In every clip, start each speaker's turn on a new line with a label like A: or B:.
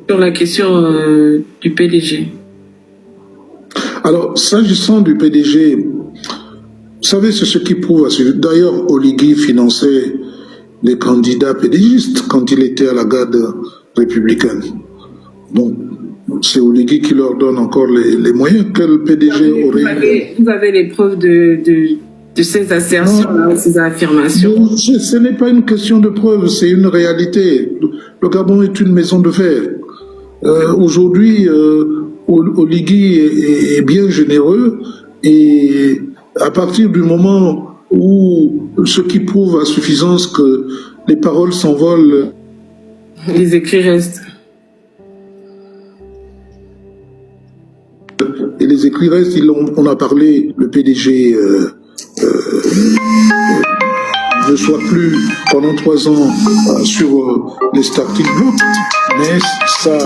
A: Sur la question du PDG.
B: Alors, s'agissant du PDG, vous savez, c'est ce qui prouve. D'ailleurs, Oligui finançait les candidats PDGistes quand il était à la garde républicaine. Donc, c'est Oligui qui leur donne encore les moyens que le PDG aurait.
A: Vous avez les preuves de ces assertions, ces affirmations.
B: Ce n'est pas une question de preuve, c'est une réalité. Le Gabon est une maison de fer. Aujourd'hui, Oligui est bien généreux et à partir du moment où ce qui prouve à suffisance que les paroles s'envolent,
A: les écrits restent.
B: Et les écrits restent, on a parlé, le PDG ne soit plus pendant 3 ans sur les starting blocks, mais ça,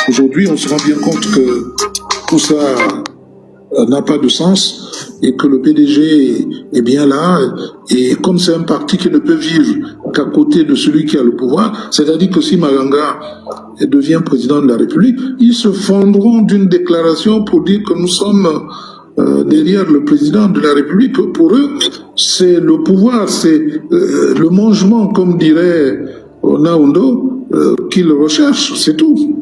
B: aujourd'hui, on se rend bien compte que tout ça n'a pas de sens et que le PDG est bien là, et comme c'est un parti qui ne peut vivre qu'à côté de celui qui a le pouvoir, c'est-à-dire que si Malanga devient président de la République, ils se fondront d'une déclaration pour dire que nous sommes derrière le président de la République. Pour eux, c'est le pouvoir, c'est le mangement, comme dirait Naondo, qu'ils recherchent, c'est tout.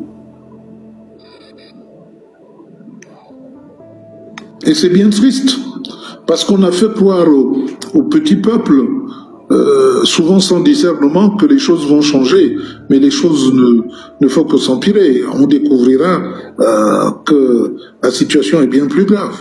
B: Et c'est bien triste, parce qu'on a fait croire au petit peuple, souvent sans discernement, que les choses vont changer, mais les choses ne font que s'empirer. On découvrira que la situation est bien plus grave.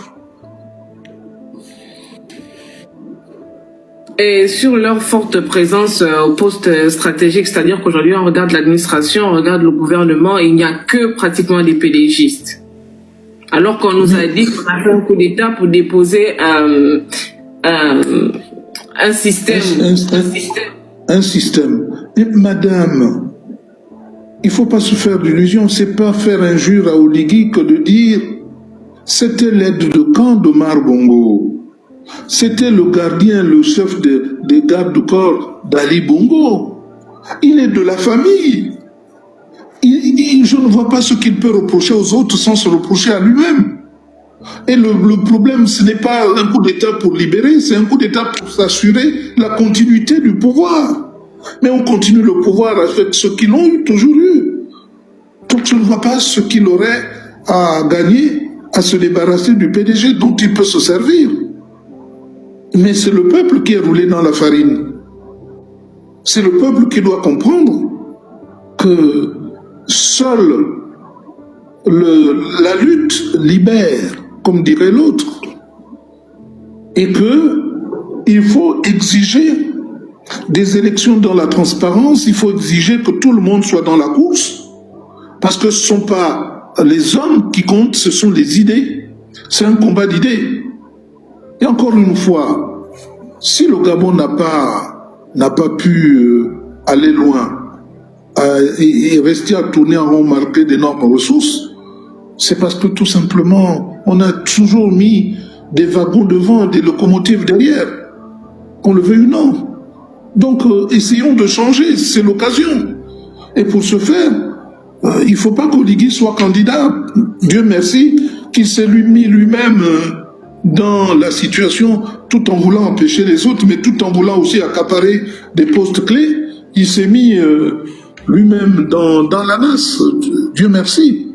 A: Et sur leur forte présence au poste stratégique, c'est-à-dire qu'aujourd'hui on regarde l'administration, on regarde le gouvernement, et il n'y a que pratiquement des PDGistes. Alors qu'on nous a dit qu'on a fait un coup d'État pour déposer un système.
B: Un système. Et madame, il ne faut pas se faire d'illusions, c'est pas faire injure à Oligui que de dire c'était l'aide de camp d'Omar Bongo. C'était le gardien, le chef des gardes du corps d'Ali Bongo. Il est de la famille. Je ne vois pas ce qu'il peut reprocher aux autres sans se reprocher à lui-même. Et le problème, ce n'est pas un coup d'État pour libérer, c'est un coup d'État pour s'assurer la continuité du pouvoir. Mais on continue le pouvoir avec ceux qui l'ont toujours eu. Donc je ne vois pas ce qu'il aurait à gagner à se débarrasser du PDG dont il peut se servir. Mais c'est le peuple qui est roulé dans la farine. C'est le peuple qui doit comprendre que seule la lutte libère, comme dirait l'autre, et qu'il faut exiger des élections dans la transparence, il faut exiger que tout le monde soit dans la course, parce que ce ne sont pas les hommes qui comptent, ce sont les idées. C'est un combat d'idées. Et encore une fois, si le Gabon n'a pas pu aller loin et rester à tourner en rond marqué d'énormes ressources, c'est parce que tout simplement, on a toujours mis des wagons devant et des locomotives derrière, qu'on le veuille ou non. Donc, essayons de changer, c'est l'occasion. Et pour ce faire, il ne faut pas qu'Oligui soit candidat. Dieu merci qu'il s'est mis lui-même dans la situation, tout en voulant empêcher les autres, mais tout en voulant aussi accaparer des postes clés. Il s'est mis lui-même dans la masse. Dieu merci.